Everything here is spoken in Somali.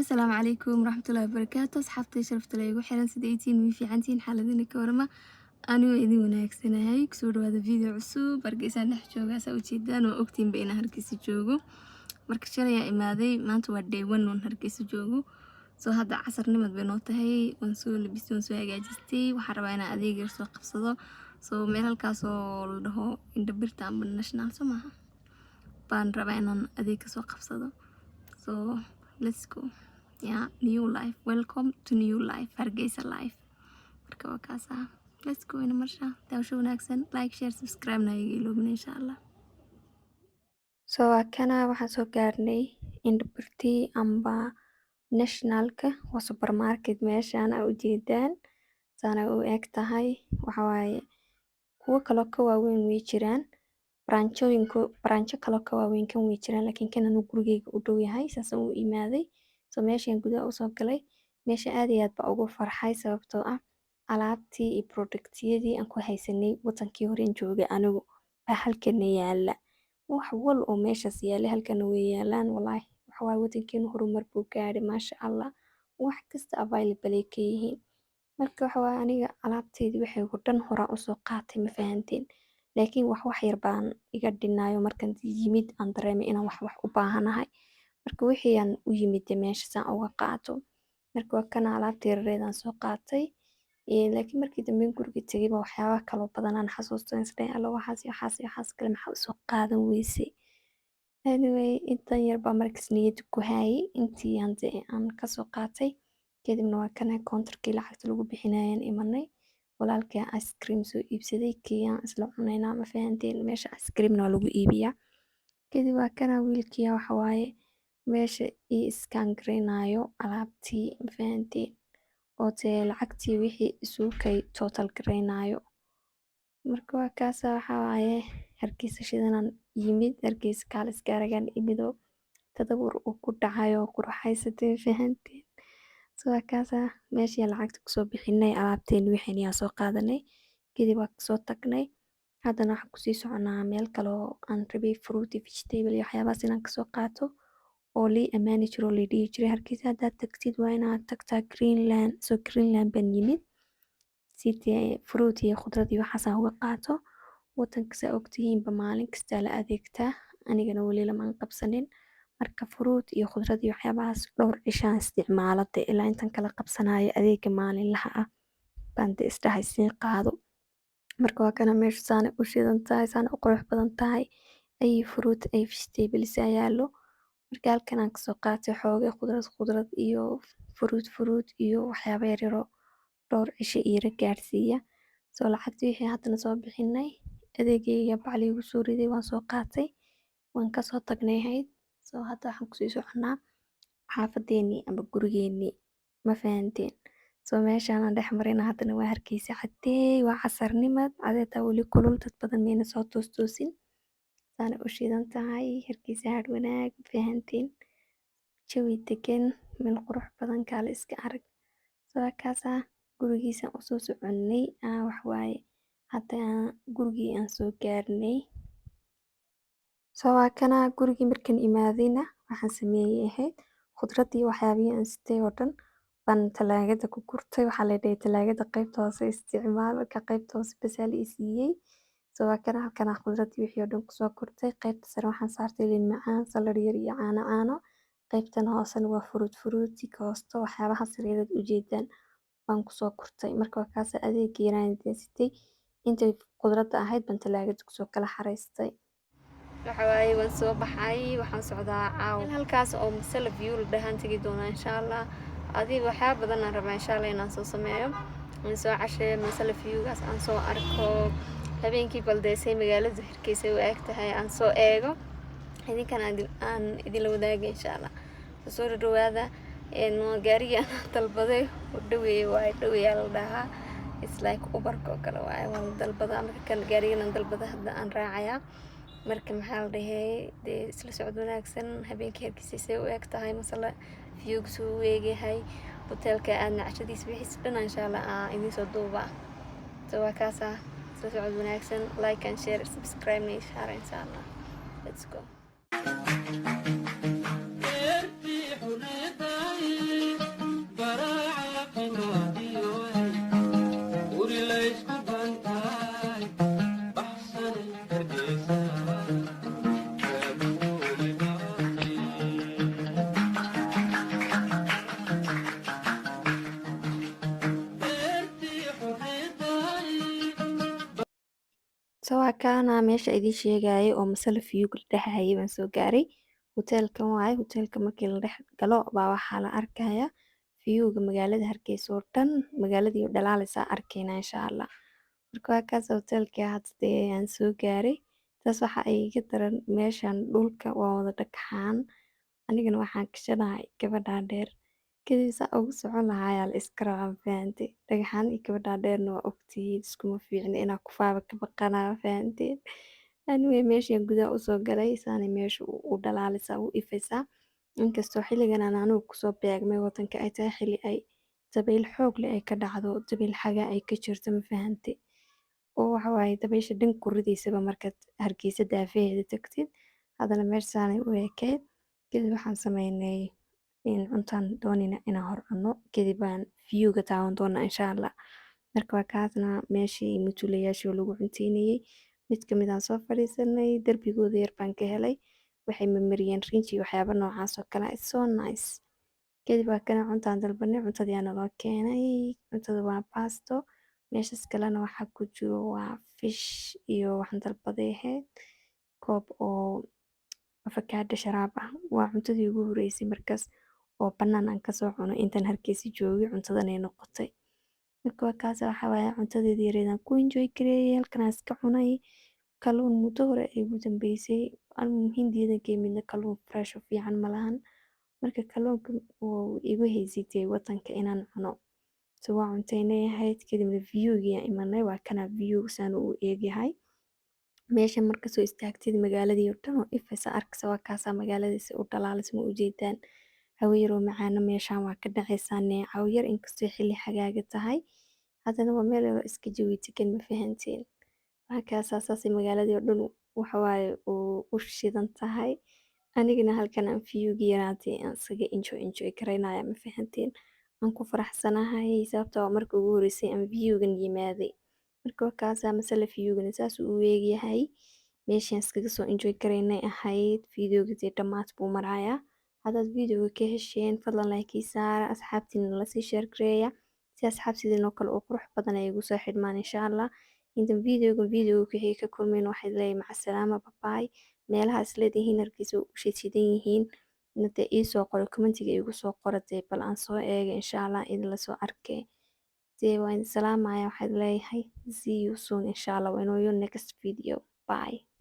السلام عليكم ورحمة الله وبركاته. أصحابتي شرفت لي وحيران سديتين وفي عنتين حالدين كورما أنا وإذي وناكسنا هاي كسور هذا فيديو عصوب برقيسان نحجوغا سوي جدان وأكتين بينا هركيسي جوغو مركشلا يا إمادي ما أنتو ودي ونون هركيسي جوغو هذا عصر نمد بينوتا هاي ونسو لبستي ونسو هاجاجستي وحرباينا أذيق يرسو قبصدو ميرال كاسو لدهو إندبرتان بالناشنال سماها بان رباينا أذيق كاسو قبصدو let's go. Yeah, new life. Welcome to new life. Hargeysa life. Marka waa kaasa. Let's go ina marsha. Daawasho wanaagsan. Like, share, subscribe na iga iloobin insha Allah. Kana waxaan soo gaarnay Indepirti amba Nationalka waa supermarket meeshaan aa ujeedaan saana u eg tahay waxa waaye kuwo kaloo ka waaweyn way jiraan brancho kaloo ka waaweyn kan way jiraan laakiin kan anigu gurigeyga u dhow yahay saas u imaaday meeshaan gudaha usoo galay meesha aad iyo aad baa ugu farxay sababtoo ah alaabtii iyo productyadii aan ku haysanay wadankii horeen joogay anigu baa halkana yaala wax wal oo meeshaas yaala halkana way yaalaan wallaahi waxa waaye wadankeenu horumar buu gaadhay maasha Allah wax kasta available ay ka yihiin marka waxa waaye aniga alaabteydii waxay oo dhan horaan usoo qaatay ma fahanteen laakiin wax yar baan iga dhinaayo markaan yimid aan dareemay inaan wax u baahanahay marka wixii aan u yimid meesha saan uga qaato marka waa kana alaabta yareed aan soo qaatay laakiin markii dambe guriga tagay baa waxyaaba kaloo badan aan xasuusto isdhahay alla waxaas kale maxaa usoo qaadan weysay anyway intan yar baa markas niyada ku hayay intii aan kasoo qaatay kadibna waa kana counterkii lacagta lagu bixinayaan imanay walaalkay ice cream soo iibsaday kiyaan isla cunaynaa ma fahanteen meesha ice creamna waa lagu iibiyaa kadib waa kana wiilkii waxa waaye meesha ii iskaan gareynayo alaabtii ma fahanteen oo dee lacagtii wixii isugu kay total gareynayo marka waa kaasa waxa waaye hargeysa shidanaan yimid hargeysa kaalis gaaragaan imidoo tadawur uu ku dhacayo quruxaysatay fahanteen waa kaasa meeshii lacagta kusoo bixinay alaabteen wixii ayaan soo qaadanay kadib waa kasoo tagnay haddana waxaan kusii soconaa meel kale oo aan rabay fruit iyo vegetable iyo waxyaabahaas inaan kasoo qaato oo lii ammaani jiro oo lii dhihi jiray hargeysa haddaad tagtid waa inaad tagtaa greenland baan yimid sidii fruit iyo khudrad iyo waxaas aan uga qaato wadanka saa ogtihiinba maalin kastaa la adeegtaa anigana weli lamaan qabsanin marka fruit iyo khudrad iyo waxyaabahaas dhowr cishaan isticmaalo dee ilaa intan kala qabsanayo adeega maalinlaha ah baan dee isdhahay sii qaado marka waa kana meesha saana u shidan tahay saana u qurux badan tahay ay fruit ay vegetables ayaa yaalo marka halkan aan kasoo qaatay xoogay khudrad iyo fruit iyo waxyaaba yaryaroo dhowr cisho iira gaarsiiya lacagtii wixii haddana soo bixinay adeegayga bacli igu soo riday waan soo qaatay waan kasoo tagnay hayd hadda waxaan kusii soconaa xaafadeenii amba gurigeenii ma fahanteen meeshaan aan dhex marayna haddana waa hargeysa cadeey waa casarnimad cadeedaa weli kulul dad badan mayna soo toostoosin saana u shidan tahay hargeysa hadh wanaag ma fahanteen jawi degan meel qurux badan kaale iska arag waa kaasa gurigiisaan usoo soconay wax waaye hadda gurigii aan soo gaarnay waa kana gurigii markaan imaadayna waxaan sameeyay ahayd khudradii waxyaabihii aan sitay oo dhan baan talaagada ku gurtay waxaa la dhahay talaagada qaybta hoose isticmaal marka qaybta hoose bas aa la i siiyey waa kana halkan aan khudradii wixii oo dhan kusoo gurtay qaybta sare waxaan saartay liin macaan salar yar iyo caano qaybtan hoosena waa fruuti koosto waxyaabahaas yaryar ujeedaan baan kusoo gurtay marka waa kaas adeegii yaraan sitay intay khudradda ahayd baan talaagada kusoo kala xareystay waxa waaye waan soo baxay waxaan socdaa caaw halkaas oo masala view la dhahaan tagi doonaa insha Allah adiga waxyaaba badan aan rabaa insha Allah inaan soo sameeyo aan soo casheeyo masala viewgaas aan soo arko habeenkii baldeysay magaalada Hargeysa u eg tahay aan soo eego idinkana aan idin la wadaago insha Allah soo dhawaada gaariga dalbaday dhaweeyaa la dhahaa it's like uberko kale waaye waan dalbadaa marka kan gaarigan dalbada hadda aan raacayaa marka maxaa la dhahay dee isla socod wanaagsan habeenkii Hargeysa u eg tahay masala viewgiisu u eegyahay hotelka aadna cashadiisa wixiis dhan insha Allah idin soo duubaa waa kaasa isla socod wanaagsan like and share subscribe insha Allah let's go Waa kana meesha idin sheegayay oo masala view-ga la dhahayay baan soo gaaray. Hoteelkan waaye, hoteelka markii la dhex galo baa waxaa la arkayaa view-ga magaalada Hargeysa oo dhan, magaaladii oo dhalaalaysa arkayna insha Allah. Marka waa kaas hoteelkii hadda aan soo gaaray. Taas waxa ay iga daran meeshan dhulka waa wada dhagxaan. Anigana waxaan gashanahay gabadha dheer. Kadib saa ugu socon lahaa ayaa la iska rabaa fahanteen. Dhagaxaan iyo gabadha dheerna waa ogtihiin iskuma fiicna inaa kufaaba ka baqanaa fahanteen. Anyway meeshaan gudaha u soo galay saani meesha u dhalaalaysa u ifaysaa. Inkastoo xilligan aan anigu kusoo beegmay wadanka ay tahay xilli ay dabayl xoog leh ay ka dhacdo, dabayl xagaa ay ka jirto ma fahantay. Oo waxa waaye dabaysha dhan ku ridaysaba markaad Hargeysa daafaheeda tagtid. Haddana meeshaan u ekeyd. Kadib waxaan sameynay cuntaan doonina inaan hor cunno. Kadib baan view-ga taawan doona insha Allah. Marka waa kaasna meeshii mutulayaashii lagu cunteynayay. Mid ka mid ah soo fadhiisanay darbigooda yar baan ka helay. Waxay marmariyeen rinji waxyaabo noocaas oo kale. It's so nice. Kadib waa kana cuntaan dalbanay cuntadii aan loo keenay. Cuntada waa paasto. Meeshas kalena waxa ku jiro waa fish iyo waxaan dalbaday ahayd koob oo avocado sharaab ah. Waa cuntadii ugu horeysay markaas oo bannaan aan ka soo cuno intaan Hargeysa joogay cuntadan ay noqotay. Marka waa kaas waxa waaye cuntadeedii yareedaan ku enjoy gareeyay halkan aan iska cunay. Kalluun muddo hore ay ugu dambeysay. Hindiyadan ka yimidna kalluun fresh oo fiican ma lahan. Marka kalluunka oo igu haysatay wadanka inaan cuno. Waa cunteynay ahayd kadibna view-gii aan imanay waa kana view saan u eegyahay. Meeshan marka soo istaagtid magaaladii oo dhan oo ifaysa arkaysa waa kaasa magaaladiisa u dhalaalaysa ma u jeedaan. Hawo yar oo macaana meeshaan waa ka dhacaysaa neecaw yar inkastoo xilli xagaaga tahay. Haddana waa meel yar oo iska jawi degan ma fahanteen. Waa kaas asaasi magaaladii oo dhan waxa waaye u shidan tahay. Anigana halkan aan view-gii yaraantay aan isaga enjoy karaynaya ma fahanteen. Aan ku faraxsanahay sababtoo ah markii ugu horeysay aan view-gan yimaaday. Marka waa kaas masala view-gan saas u eegyahay. Meeshaan iskaga soo enjoy karaynay ahayd. Video-ga dhammaad buu marayaa. Haddaad video-ga ka hesheen fadlan like ii saara asxaabtiina la sii share gareeya. Si asxaab sideen oo kale oo qurux badan ay igu soo xidhmaan insha Allah. Inta video-ga wixii ka kulmeen waxay leeyahay maca salaama bye. Meelaha isleedihiin Hargeysa u shidan yihiin. Inta ii soo qoro commentiga igu soo qoratay bal aan soo eega insha Allah idin la soo arkay. Waan salaamaya waxaad leeyahay see you soon insha Allah. Waa inoo your next video. Bye.